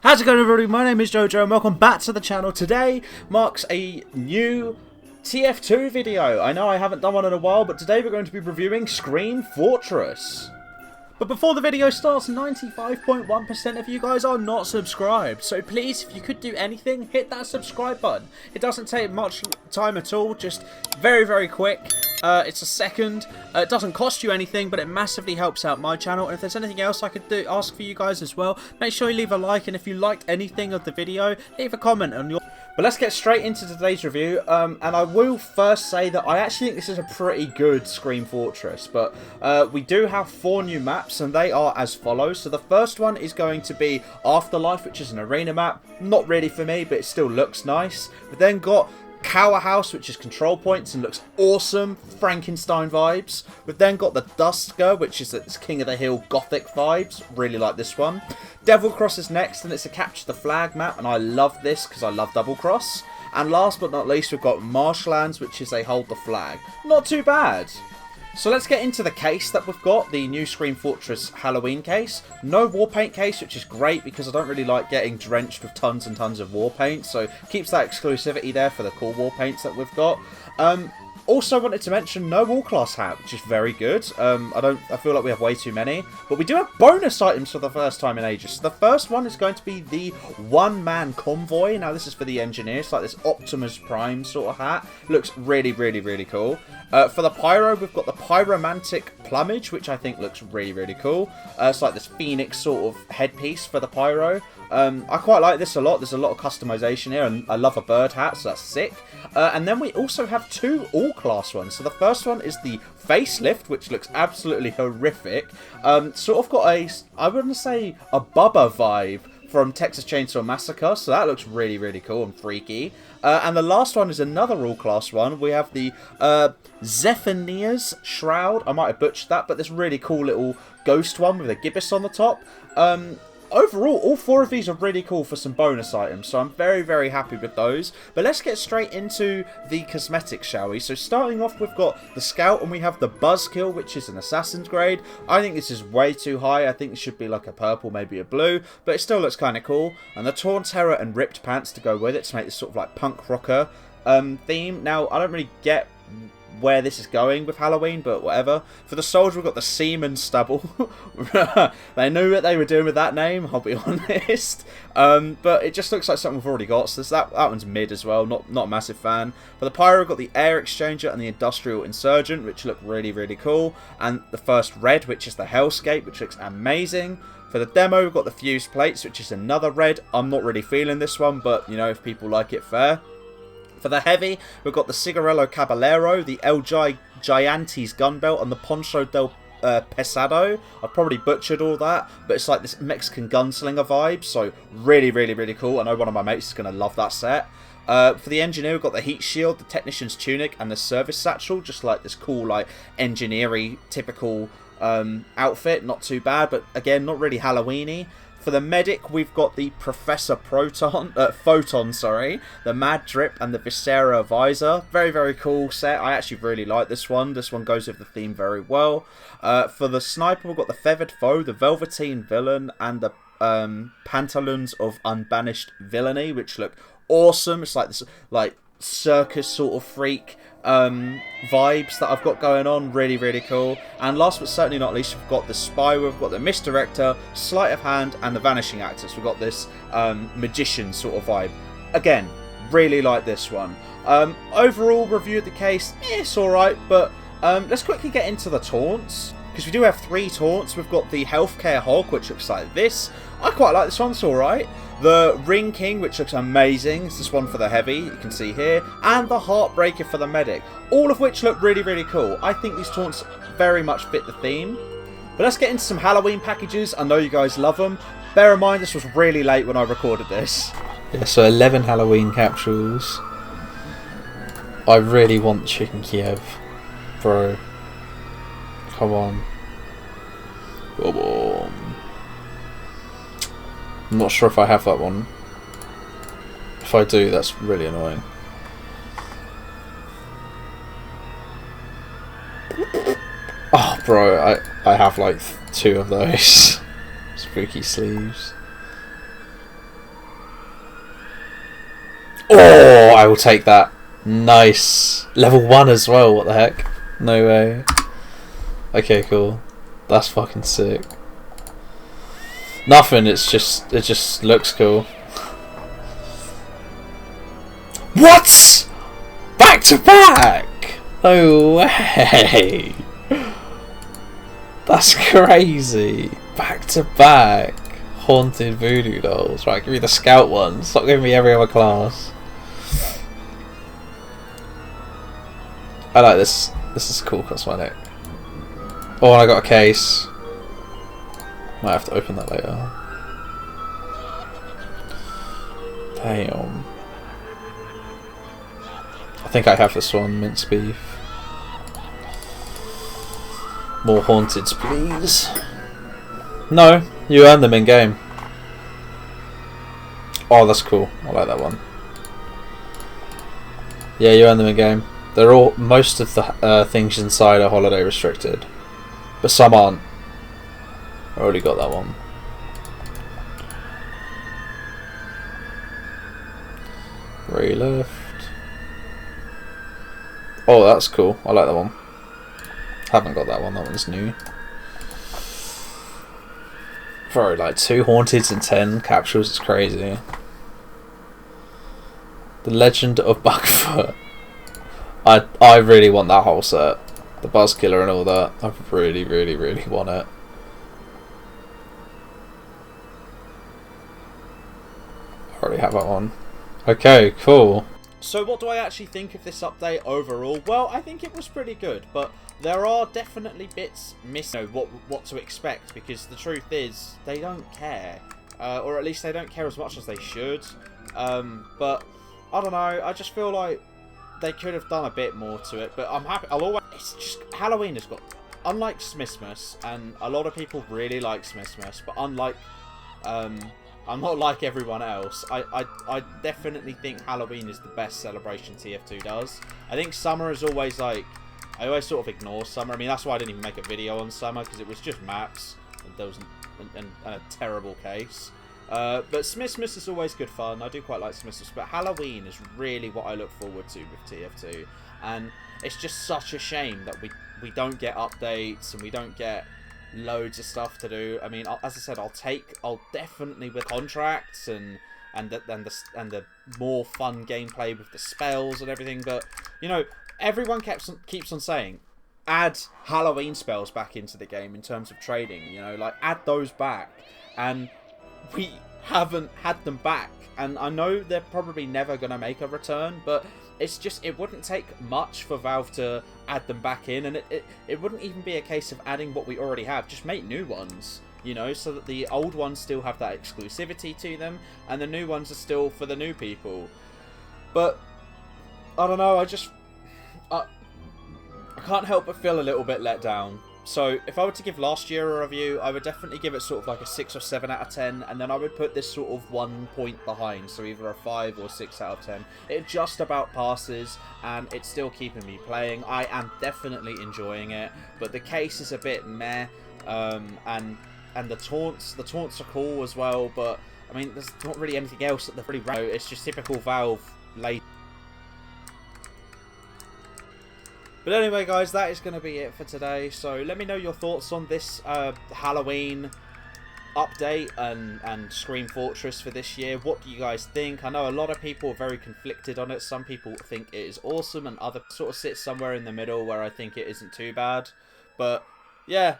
How's it going, everybody? My name is Jojo and welcome back to the channel. Today marks a new TF2 video. I know I haven't done one in a while, but today we're going to be reviewing Scream Fortress. But before the video starts, 95.1% of you guys are not subscribed. So please, if you could do anything, hit that subscribe button. It doesn't take much time at all, just very, very quick. It's a second. It doesn't cost you anything, but it massively helps out my channel. And if there's anything else I could do, ask for you guys as well, make sure you leave a like. And if you liked anything of the video, leave a comment on your... But let's get straight into today's review. And I will first say that I actually think this is a pretty good Scream Fortress. But we do have 4 new maps, and they are as follows. So the first one is going to be Afterlife, which is an arena map. Not really for me, but it still looks nice. We've then got Cower House, which is control points and looks awesome, Frankenstein vibes. We've then got the Dusker, which is its King of the Hill gothic vibes, really like this one. Devil Cross is next, and it's a capture the flag map, and I love this because I love Double Cross. And last but not least, we've got Marshlands, which is a hold the flag. Not too bad. So let's get into the case that we've got, the new Scream Fortress Halloween case. No war paint case, which is great because I don't really like getting drenched with tons and tons of war paint, so keeps that exclusivity there for the cool war paints that we've got. Also wanted to mention no all class hat, which is very good. I feel like we have way too many, but we do have bonus items for the first time in ages. So the first one is going to be the one-man convoy. Now this is for the engineers, like this Optimus Prime sort of hat. Looks really, really, really cool. For the pyro, we've got the pyromantic plumage, which I think looks really, really cool. It's like this phoenix sort of headpiece for the pyro. I quite like this a lot. There's a lot of customization here, and I love a bird hat, so that's sick. And then we also have 2 all-class ones. So the first one is the facelift, which looks absolutely horrific. Sort of got a, I wouldn't say a Bubba vibe from Texas Chainsaw Massacre, so that looks really, really cool and freaky. And the last one is another all-class one. We have the Zephaniah's Shroud. I might have butchered that, but this really cool little ghost one with a gibbous on the top. Overall, all 4 of these are really cool for some bonus items, so I'm very, very happy with those. But let's get straight into the cosmetics, shall we? So starting off, we've got the Scout, and we have the Buzzkill, which is an Assassin's grade. I think this is way too high. I think it should be like a purple, maybe a blue, but it still looks kind of cool. And the Torn Terror and Ripped Pants to go with it to make this sort of like punk rocker theme. Now, I don't really get where this is going with Halloween, but whatever. For the soldier, we've got the Seaman Stubble. They knew what they were doing with that name, I'll be honest. But it just looks like something we've already got, so that one's mid as well, not a massive fan. For the Pyro, we've got the Air Exchanger and the Industrial Insurgent, which look really, really cool. And the first red, which is the Hellscape, which looks amazing. For the demo, we've got the Fused Plates, which is another red. I'm not really feeling this one, but, you know, if people like it, fair. For the heavy, we've got the Cigarello Caballero, the El Giantes Gunbelt, and the Poncho del Pesado. I've probably butchered all that, but it's like this Mexican gunslinger vibe, so really, really, really cool. I know one of my mates is going to love that set. For the engineer, we've got the heat shield, the technician's tunic, and the service satchel, just like this cool, like, engineering typical outfit. Not too bad, but again, not really Halloween-y. For the medic, we've got the Professor Photon, the Mad Drip, and the Viscera Visor. Very, very cool set. I actually really like this one. This one goes with the theme very well. For the sniper, we've got the Feathered Foe, the Velveteen Villain, and the Pantaloons of Unbanished Villainy, which look awesome. It's like this, like, circus sort of freak vibes that I've got going on. Really, really cool. And last but certainly not least, we've got the Spy, we've got the Misdirector, Sleight of Hand, and the Vanishing Actors. We've got this magician sort of vibe. Again, really like this one. Overall review of the case, it's alright, but let's quickly get into the taunts, because we do have 3 taunts. We've got the Healthcare Hog, which looks like this. I quite like this one, it's alright. The Ring King, which looks amazing. It's this one for the heavy, you can see here. And the Heartbreaker for the medic. All of which look really, really cool. I think these taunts very much fit the theme. But let's get into some Halloween packages. I know you guys love them. Bear in mind, this was really late when I recorded this. Yeah, so 11 Halloween capsules. I really want Chicken Kiev. Bro. Come on. Boom. I'm not sure if I have that one. If I do, that's really annoying. Oh, bro, I have like 2 of those. Spooky sleeves. Oh, I will take that. Nice. Level 1 as well, what the heck? No way. Okay, cool. That's fucking sick. Nothing, it just looks cool. What? Back to back? No way. That's crazy. Back to back. Haunted voodoo dolls. Right, give me the scout one. Stop giving me every other class. I like this. This is cool cosmetic. Oh, and I got a case. Might have to open that later. Damn. I think I have this one, mince beef. More haunteds, please. No, you earn them in game. Oh, that's cool. I like that one. Yeah, you earn them in game. They're all, most of the things inside are holiday restricted, but some aren't. I already got that one. Ray left. Oh, that's cool. I like that one. Haven't got that one. That one's new. Very like 2 haunteds and 10 capsules. It's crazy. The Legend of Buckfoot. I really want that whole set. The Buzzkiller and all that. I really, really, really want it. I already have that one. Okay, cool. So what do I actually think of this update overall? Well, I think it was pretty good, but there are definitely bits missing, what to expect, because the truth is, they don't care. Or at least they don't care as much as they should. But, I don't know, I just feel like they could have done a bit more to it, but I'm happy. It's just, Halloween has got, unlike Smithmas, and a lot of people really like Smithmas, but unlike, I'm not like everyone else. I definitely think Halloween is the best celebration TF2 does. I think summer is always like, I always sort of ignore summer. I mean, that's why I didn't even make a video on summer, because it was just maps, and there was a terrible case. But Smithmas is always good fun. I do quite like Smithmas, but Halloween is really what I look forward to with TF2. And it's just such a shame that we don't get updates and we don't get loads of stuff to do. I mean, as I said, I'll definitely with contracts and the more fun gameplay with the spells and everything. But you know, everyone keeps on saying, add Halloween spells back into the game in terms of trading. You know, like add those back, and we haven't had them back. And I know they're probably never gonna make a return, but it's just, it wouldn't take much for Valve to add them back in, and it wouldn't even be a case of adding what we already have. Just make new ones, you know, so that the old ones still have that exclusivity to them, and the new ones are still for the new people. But I don't know, I can't help but feel a little bit let down. So if I were to give last year a review, I would definitely give it sort of like a 6 or 7 out of 10, and then I would put this sort of 1 point behind, so either a 5 or 6 out of 10. It just about passes, and it's still keeping me playing. I am definitely enjoying it, but the case is a bit meh, and the taunts are cool as well, but I mean, there's not really anything else that they're really right. It's just typical Valve late. But anyway, guys, that is going to be it for today. So let me know your thoughts on this Halloween update and Scream Fortress for this year. What do you guys think? I know a lot of people are very conflicted on it. Some people think it is awesome, and others sort of sit somewhere in the middle where I think it isn't too bad. But yeah,